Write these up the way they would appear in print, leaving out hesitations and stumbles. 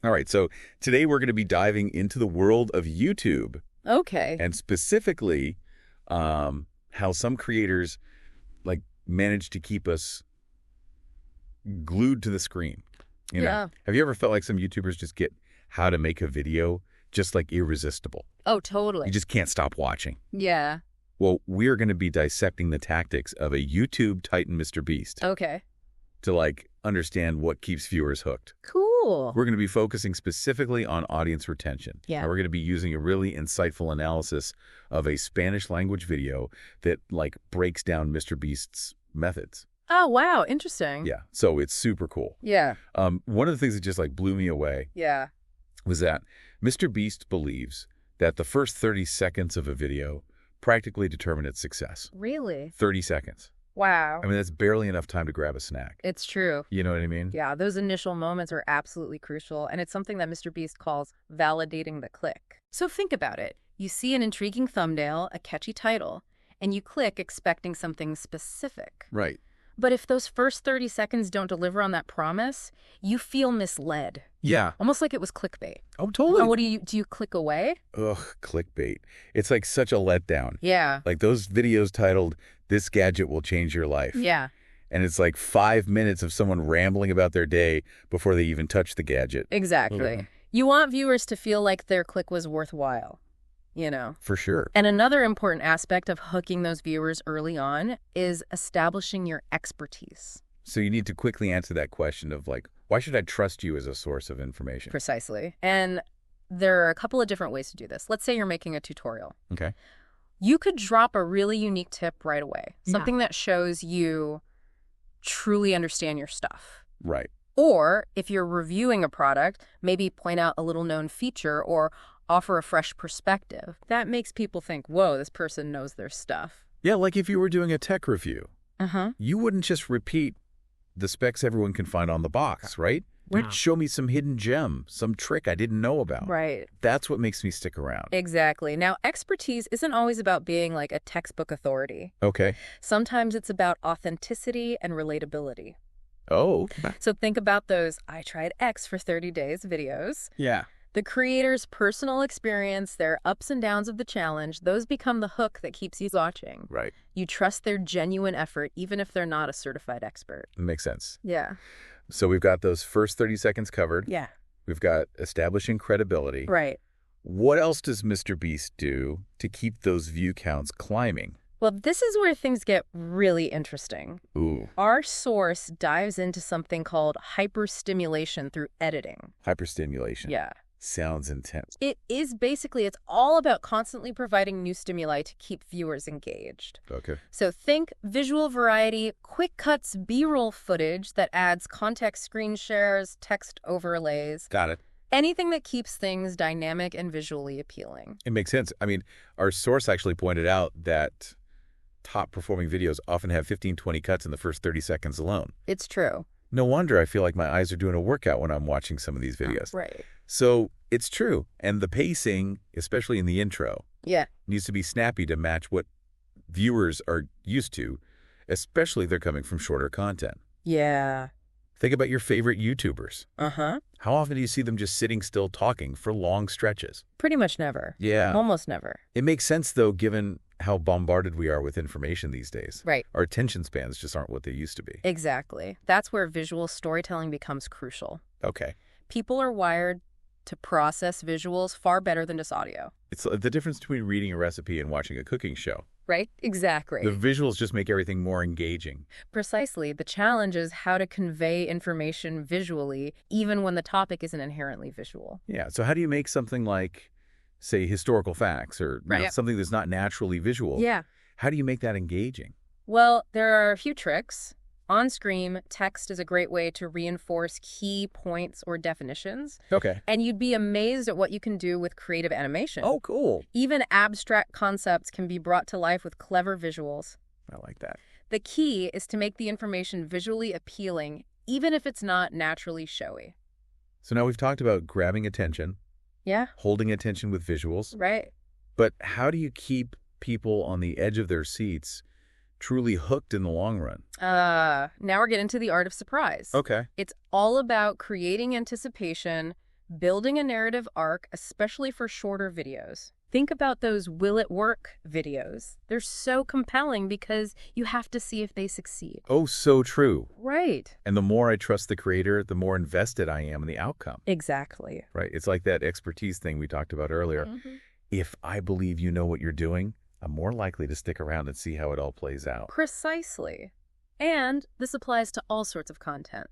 All right, so today we're going to be diving into the world of YouTube. Okay. And specifically, how some creators manage to keep us glued to the screen. You know? Have you ever felt like some YouTubers just get how to make a video just irresistible? Oh, totally. You just can't stop watching. Yeah. Well, we're going to be dissecting the tactics of a YouTube titan, Mr. Beast. Okay. To understand what keeps viewers hooked. Cool. We're going to be focusing specifically on audience retention. Yeah. And we're going to be using a really insightful analysis of a Spanish language video that breaks down Mr. Beast's methods. Oh, wow. Interesting. Yeah. So it's super cool. Yeah. One of the things that just blew me away Yeah. was that Mr. Beast believes that the first 30 seconds of a video practically determine its success. Really? 30 seconds. Wow. I mean, that's barely enough time to grab a snack. It's true. You know what I mean? Yeah, those initial moments are absolutely crucial, and it's something that Mr. Beast calls validating the click. So think about it. You see an intriguing thumbnail, a catchy title, and you click expecting something specific. Right. But if those first 30 seconds don't deliver on that promise, you feel misled. Yeah. Almost like it was clickbait. Oh, totally. And what do you click away? Ugh, clickbait. It's such a letdown. Yeah. Those videos titled, "This Gadget Will Change Your Life." Yeah. And it's 5 minutes of someone rambling about their day before they even touch the gadget. Exactly. Ugh. You want viewers to feel like their click was worthwhile, For sure. And another important aspect of hooking those viewers early on is establishing your expertise. So you need to quickly answer that question of why should I trust you as a source of information? Precisely. And there are a couple of different ways to do this. Let's say you're making a tutorial. Okay. You could drop a really unique tip right away, something that shows you truly understand your stuff. Right. Or if you're reviewing a product, maybe point out a little known feature or offer a fresh perspective. That makes people think, whoa, this person knows their stuff. Yeah, if you were doing a tech review, Uh-huh. you wouldn't just repeat the specs everyone can find on the box, right? You'd show me some hidden gem, some trick I didn't know about. Right. That's what makes me stick around. Exactly. Now, expertise isn't always about being a textbook authority. Okay. Sometimes it's about authenticity and relatability. Oh. So think about those I tried X for 30 days videos. Yeah. The creator's personal experience, their ups and downs of the challenge, those become the hook that keeps you watching. Right. You trust their genuine effort, even if they're not a certified expert. Makes sense. Yeah. So we've got those first 30 seconds covered. Yeah. We've got establishing credibility. Right. What else does Mr. Beast do to keep those view counts climbing? Well, this is where things get really interesting. Ooh. Our source dives into something called hyperstimulation through editing. Hyperstimulation. Yeah. Sounds intense. It is basically, it's all about constantly providing new stimuli to keep viewers engaged. Okay. So think visual variety, quick cuts, B-roll footage that adds context screen shares, text overlays. Got it. Anything that keeps things dynamic and visually appealing. It makes sense. I mean, our source actually pointed out that top performing videos often have 15, 20 cuts in the first 30 seconds alone. It's true. No wonder I feel like my eyes are doing a workout when I'm watching some of these videos. Right. So it's true. And the pacing, especially in the intro, Yeah. needs to be snappy to match what viewers are used to, especially if they're coming from shorter content. Yeah. Think about your favorite YouTubers. Uh-huh. How often do you see them just sitting still talking for long stretches? Pretty much never. Yeah. Almost never. It makes sense, though, given how bombarded we are with information these days. Right. Our attention spans just aren't what they used to be. Exactly. That's where visual storytelling becomes crucial. Okay. People are wired to process visuals far better than just audio. It's the difference between reading a recipe and watching a cooking show. Right? Exactly. The visuals just make everything more engaging. Precisely. The challenge is how to convey information visually, even when the topic isn't inherently visual. Yeah. So how do you make something like, say, historical facts or Right. something that's not naturally visual? Yeah. How do you make that engaging? Well, there are a few tricks. On-screen, text is a great way to reinforce key points or definitions. Okay. And you'd be amazed at what you can do with creative animation. Oh, cool. Even abstract concepts can be brought to life with clever visuals. I like that. The key is to make the information visually appealing, even if it's not naturally showy. So now we've talked about grabbing attention, Yeah, holding attention with visuals. right. But how do you keep people on the edge of their seats truly hooked in the long run? Now we're getting to the art of surprise. Okay. It's all about creating anticipation, building a narrative arc, especially for shorter videos. Think about those will it work videos. They're so compelling because you have to see if they succeed. Oh, so true. Right. And the more I trust the creator, the more invested I am in the outcome. Exactly. Right. It's like that expertise thing we talked about earlier. If I believe you know what you're doing, I'm more likely to stick around and see how it all plays out. Precisely. And this applies to all sorts of content.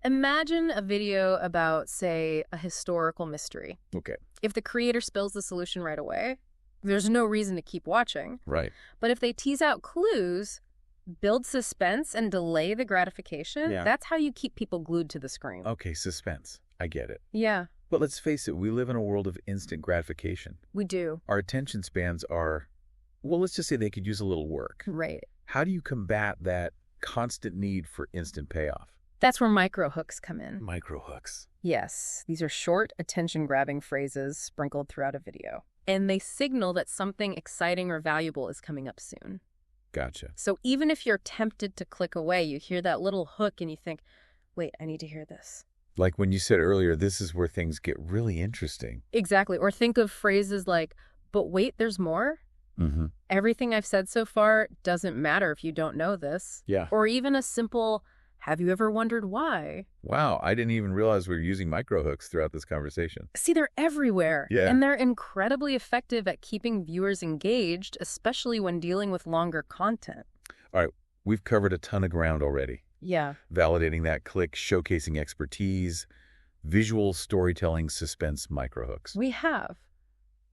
Imagine a video about, say, a historical mystery. Okay. If the creator spills the solution right away, there's no reason to keep watching. Right. But if they tease out clues, build suspense, and delay the gratification, that's how you keep people glued to the screen. Okay, suspense. I get it. Yeah. But let's face it, we live in a world of instant gratification. We do. Our attention spans are, well, let's just say they could use a little work. Right. How do you combat that constant need for instant payoff? That's where micro hooks come in. Micro hooks. Yes, these are short, attention-grabbing phrases sprinkled throughout a video. And they signal that something exciting or valuable is coming up soon. Gotcha. So even if you're tempted to click away, you hear that little hook and you think, wait, I need to hear this. Like when you said earlier, this is where things get really interesting. Exactly. Or think of phrases like, but wait, there's more? Everything I've said so far doesn't matter if you don't know this. Yeah. Or even a simple, have you ever wondered why? Wow, I didn't even realize we were using micro hooks throughout this conversation. See, they're everywhere. Yeah. And they're incredibly effective at keeping viewers engaged, especially when dealing with longer content. All right, we've covered a ton of ground already. Yeah. Validating that click, showcasing expertise, visual storytelling, suspense, micro hooks. We have.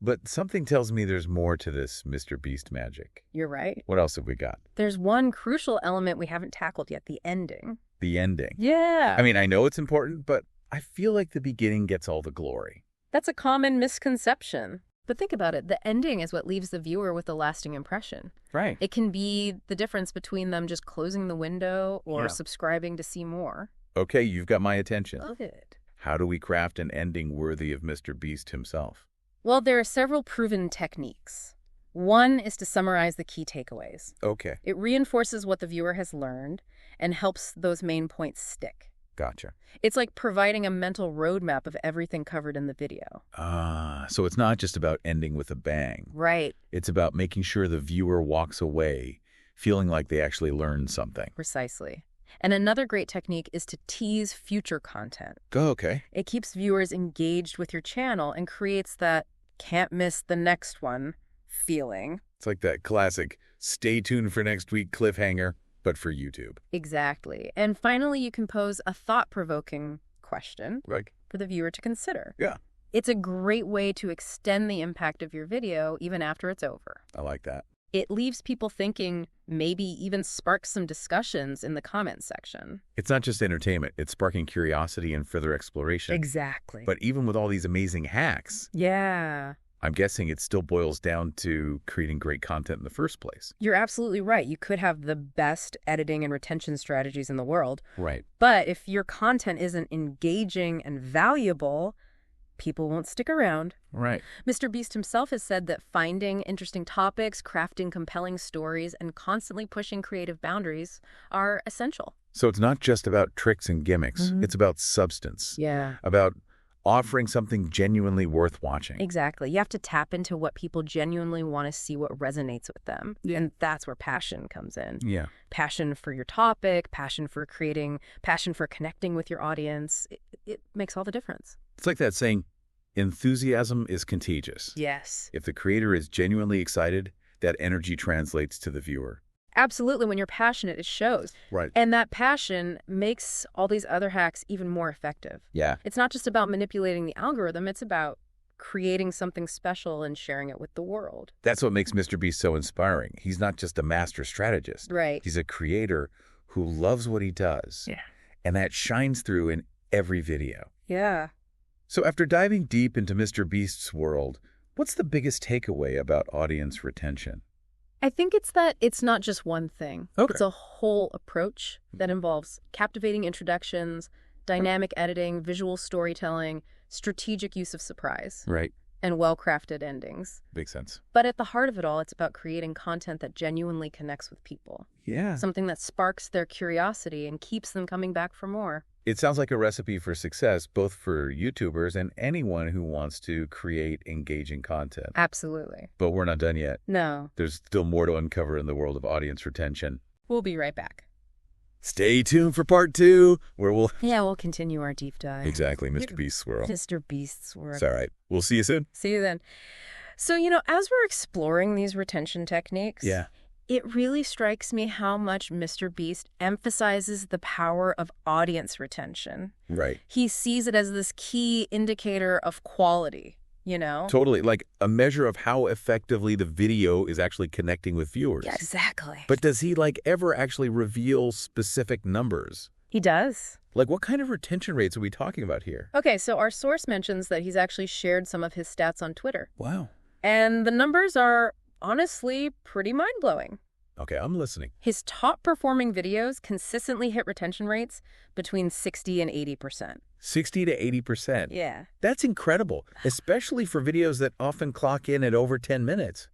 But something tells me there's more to this Mr. Beast magic. You're right. What else have we got? There's one crucial element we haven't tackled yet, the ending. The ending. Yeah. I mean, I know it's important, but I feel like the beginning gets all the glory. That's a common misconception. But think about it. The ending is what leaves the viewer with a lasting impression. Right. It can be the difference between them just closing the window or subscribing to see more. Okay, you've got my attention. Good. How do we craft an ending worthy of Mr. Beast himself? Well, there are several proven techniques. One is to summarize the key takeaways. Okay. It reinforces what the viewer has learned and helps those main points stick. Gotcha. It's like providing a mental roadmap of everything covered in the video. So it's not just about ending with a bang. Right. It's about making sure the viewer walks away feeling like they actually learned something. Precisely. And another great technique is to tease future content. Okay. It keeps viewers engaged with your channel and creates that can't miss the next one feeling. It's like that classic stay tuned for next week cliffhanger, but for YouTube. Exactly. And finally, you can pose a thought-provoking question for the viewer to consider. Yeah. It's a great way to extend the impact of your video even after it's over. I like that. It leaves people thinking, maybe even sparks some discussions in the comments section. It's not just entertainment. It's sparking curiosity and further exploration. Exactly. But even with all these amazing hacks, yeah, I'm guessing it still boils down to creating great content in the first place. You're absolutely right. You could have the best editing and retention strategies in the world. Right. But if your content isn't engaging and valuable, people won't stick around. Right. Mr. Beast himself has said that finding interesting topics, crafting compelling stories, and constantly pushing creative boundaries are essential. So it's not just about tricks and gimmicks. It's about substance. Yeah. About offering something genuinely worth watching. Exactly. You have to tap into what people genuinely want to see, what resonates with them. Yeah. And that's where passion comes in. Yeah. Passion for your topic, passion for creating, passion for connecting with your audience. It makes all the difference. It's like that saying, enthusiasm is contagious. Yes. If the creator is genuinely excited, that energy translates to the viewer. Absolutely. When you're passionate, it shows. Right. And that passion makes all these other hacks even more effective. Yeah. It's not just about manipulating the algorithm. It's about creating something special and sharing it with the world. That's what makes Mr. Beast so inspiring. He's not just a master strategist. Right. He's a creator who loves what he does. Yeah. And that shines through in every video. Yeah. So after diving deep into Mr. Beast's world, what's the biggest takeaway about audience retention? I think it's that it's not just one thing. Okay. It's a whole approach that involves captivating introductions, dynamic editing, visual storytelling, strategic use of surprise, Right. and well-crafted endings. Makes sense. But at the heart of it all, it's about creating content that genuinely connects with people. Yeah. Something that sparks their curiosity and keeps them coming back for more. It sounds like a recipe for success, both for YouTubers and anyone who wants to create engaging content. Absolutely. But we're not done yet. No. There's still more to uncover in the world of audience retention. We'll be right back. Stay tuned for part 2, where we'll continue our deep dive. Exactly, Mr. Beast's world. Mr. Beast's world. It's all right. We'll see you soon. See you then. So, as we're exploring these retention techniques, it really strikes me how much Mr. Beast emphasizes the power of audience retention. Right. He sees it as this key indicator of quality, Totally. Like a measure of how effectively the video is actually connecting with viewers. Yeah, exactly. But does he, ever actually reveal specific numbers? He does. Like, what kind of retention rates are we talking about here? Okay, so our source mentions that he's actually shared some of his stats on Twitter. Wow. And the numbers are honestly pretty mind-blowing. Okay, I'm listening. His top-performing videos consistently hit retention rates between 60 and 80%. 60 to 80%? Yeah. That's incredible, especially for videos that often clock in at over 10 minutes.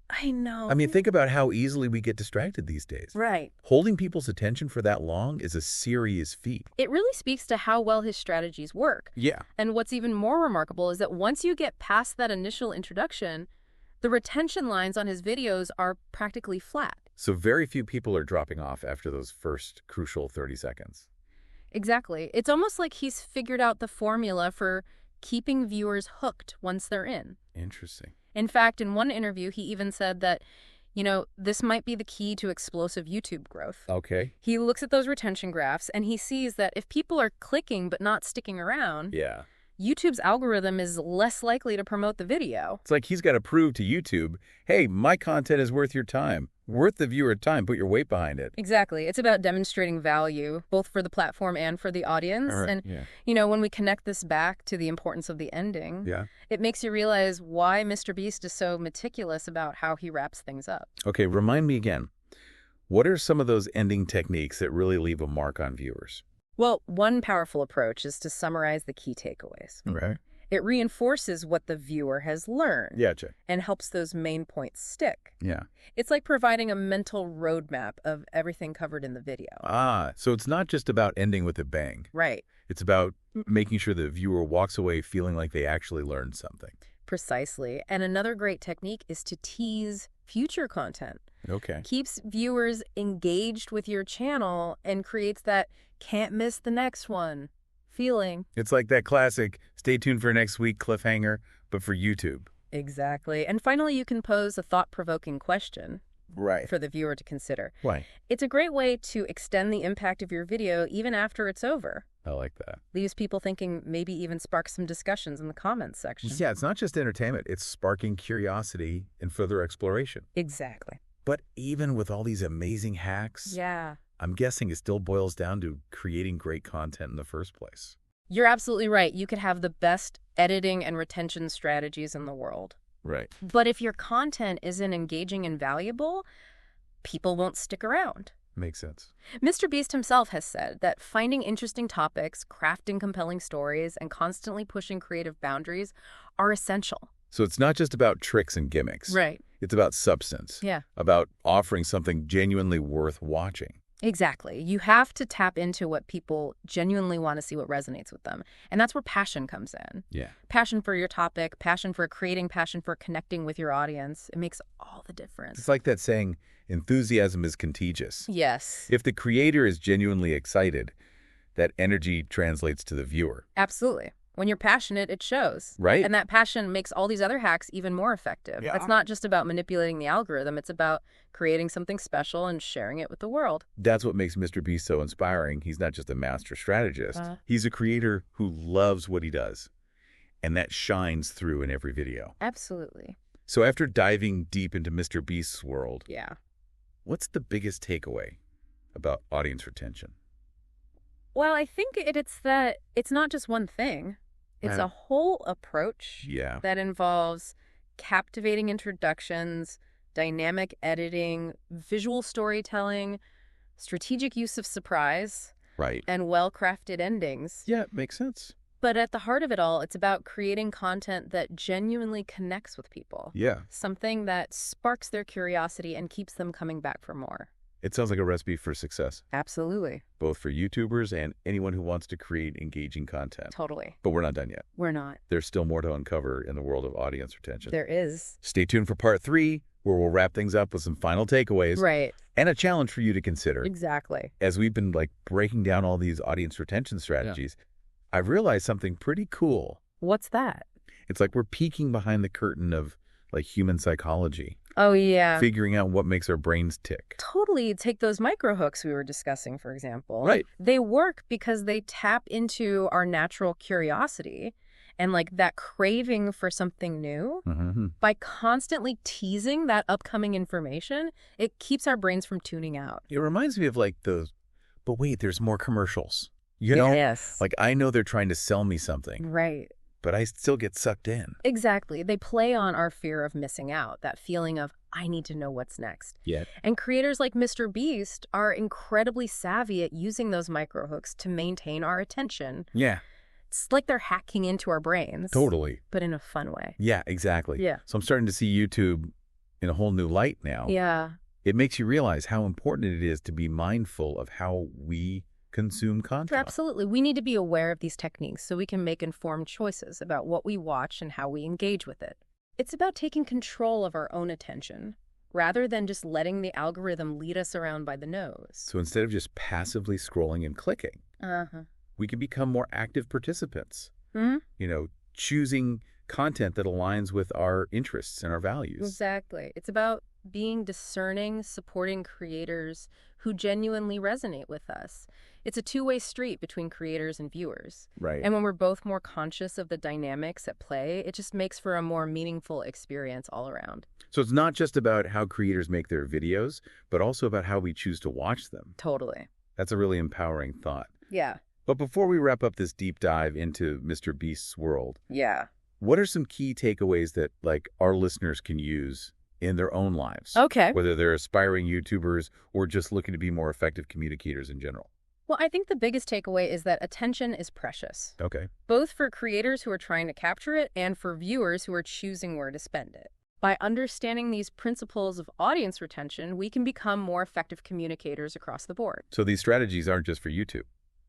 I know. I mean, think about how easily we get distracted these days. Right. Holding people's attention for that long is a serious feat. It really speaks to how well his strategies work. Yeah. And what's even more remarkable is that once you get past that initial introduction, the retention lines on his videos are practically flat. So very few people are dropping off after those first crucial 30 seconds. Exactly. It's almost like he's figured out the formula for keeping viewers hooked once they're in. Interesting. In fact, in one interview, he even said that, this might be the key to explosive YouTube growth. Okay. He looks at those retention graphs and he sees that if people are clicking but not sticking around, YouTube's algorithm is less likely to promote the video. It's like he's got to prove to YouTube, hey, my content is worth your time. Worth the viewer time. Put your weight behind it. Exactly. It's about demonstrating value, both for the platform and for the audience. Right. And, when we connect this back to the importance of the ending, it makes you realize why Mr. Beast is so meticulous about how he wraps things up. Okay, remind me again. What are some of those ending techniques that really leave a mark on viewers? Well, one powerful approach is to summarize the key takeaways. Right. It reinforces what the viewer has learned. Gotcha. And helps those main points stick. Yeah. It's like providing a mental roadmap of everything covered in the video. So it's not just about ending with a bang. Right. It's about making sure the viewer walks away feeling like they actually learned something. Precisely. And another great technique is to tease future content. Okay. Keeps viewers engaged with your channel and creates that can't miss the next one feeling. It's like that classic stay tuned for next week cliffhanger, but for YouTube. Exactly. And finally, you can pose a thought-provoking question for the viewer to consider. Why? It's a great way to extend the impact of your video even after it's over. I like that. Leaves people thinking, maybe even spark some discussions in the comments section. Yeah, it's not just entertainment. It's sparking curiosity and further exploration. Exactly. But even with all these amazing hacks, I'm guessing it still boils down to creating great content in the first place. You're absolutely right. You could have the best editing and retention strategies in the world. Right. But if your content isn't engaging and valuable, people won't stick around. Makes sense. Mr. Beast himself has said that finding interesting topics, crafting compelling stories, and constantly pushing creative boundaries are essential. So it's not just about tricks and gimmicks. Right. It's about substance. Yeah. About offering something genuinely worth watching. Exactly. You have to tap into what people genuinely want to see, what resonates with them. And that's where passion comes in. Yeah. Passion for your topic, passion for creating, passion for connecting with your audience. It makes all the difference. It's like that saying, enthusiasm is contagious. Yes. If the creator is genuinely excited, that energy translates to the viewer. Absolutely. When you're passionate, it shows. Right. And that passion makes all these other hacks even more effective. Yeah. It's not just about manipulating the algorithm. It's about creating something special and sharing it with the world. That's what makes Mr. Beast so inspiring. He's not just a master strategist. He's a creator who loves what he does. And that shines through in every video. Absolutely. So after diving deep into Mr. Beast's world, what's the biggest takeaway about audience retention? Well, I think it's that it's not just one thing. It's a whole approach that involves captivating introductions, dynamic editing, visual storytelling, strategic use of surprise, and well-crafted endings. Yeah, it makes sense. But at the heart of it all, it's about creating content that genuinely connects with people. Yeah. Something that sparks their curiosity and keeps them coming back for more. It sounds like a recipe for success, Absolutely. both for YouTubers and anyone who wants to create engaging content. Totally. But we're not done yet. We're not. There's still more to uncover in the world of audience retention. There is. Stay tuned for part 3, where we'll wrap things up with some final takeaways. Right. And a challenge for you to consider. Exactly. As we've been breaking down all these audience retention strategies, I've realized something pretty cool. What's that? It's like we're peeking behind the curtain of human psychology. Oh, yeah. Figuring out what makes our brains tick. Totally. Take those microhooks we were discussing, for example. Right. They work because they tap into our natural curiosity and that craving for something new. Mm-hmm. By constantly teasing that upcoming information, it keeps our brains from tuning out. It reminds me of those, but wait, there's more commercials. You know? Yes. I know they're trying to sell me something. Right. But I still get sucked in. Exactly. They play on our fear of missing out, that feeling of, I need to know what's next. Yeah. And creators like Mr. Beast are incredibly savvy at using those microhooks to maintain our attention. Yeah. It's like they're hacking into our brains. Totally. But in a fun way. Yeah, exactly. Yeah. So I'm starting to see YouTube in a whole new light now. Yeah. It makes you realize how important it is to be mindful of how we consume content. Absolutely. We need to be aware of these techniques so we can make informed choices about what we watch and how we engage with it. It's about taking control of our own attention rather than just letting the algorithm lead us around by the nose. So instead of just passively scrolling and clicking, we can become more active participants. Mm-hmm. Choosing content that aligns with our interests and our values. Exactly. It's about being discerning, supporting creators who genuinely resonate with us. It's a two-way street between creators and viewers. Right. And when we're both more conscious of the dynamics at play, it just makes for a more meaningful experience all around. So it's not just about how creators make their videos, but also about how we choose to watch them. Totally. That's a really empowering thought. Yeah. But before we wrap up this deep dive into Mr. Beast's world, Yeah. what are some key takeaways that our listeners can use in their own lives? Okay. Whether they're aspiring YouTubers or just looking to be more effective communicators in general. Well, I think the biggest takeaway is that attention is precious, Okay. both for creators who are trying to capture it and for viewers who are choosing where to spend it. By understanding these principles of audience retention, we can become more effective communicators across the board. So these strategies aren't just for YouTube.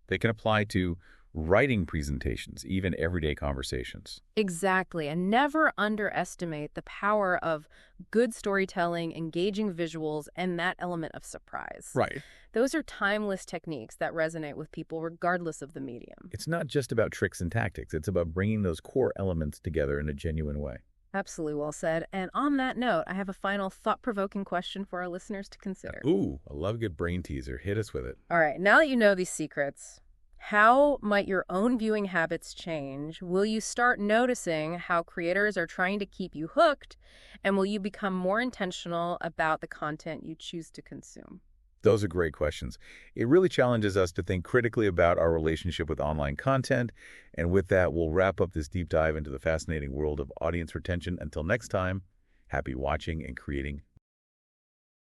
They can apply to writing presentations, even everyday conversations. Exactly. And never underestimate the power of good storytelling, engaging visuals, and that element of surprise. Right. Those are timeless techniques that resonate with people regardless of the medium. It's not just about tricks and tactics. It's about bringing those core elements together in a genuine way. Absolutely well said. And on that note, I have a final thought-provoking question for our listeners to consider. Ooh, I love a good brain teaser. Hit us with it. All right. Now that you know these secrets, how might your own viewing habits change? Will you start noticing how creators are trying to keep you hooked? And will you become more intentional about the content you choose to consume? Those are great questions. It really challenges us to think critically about our relationship with online content. And with that, we'll wrap up this deep dive into the fascinating world of audience retention. Until next time, happy watching and creating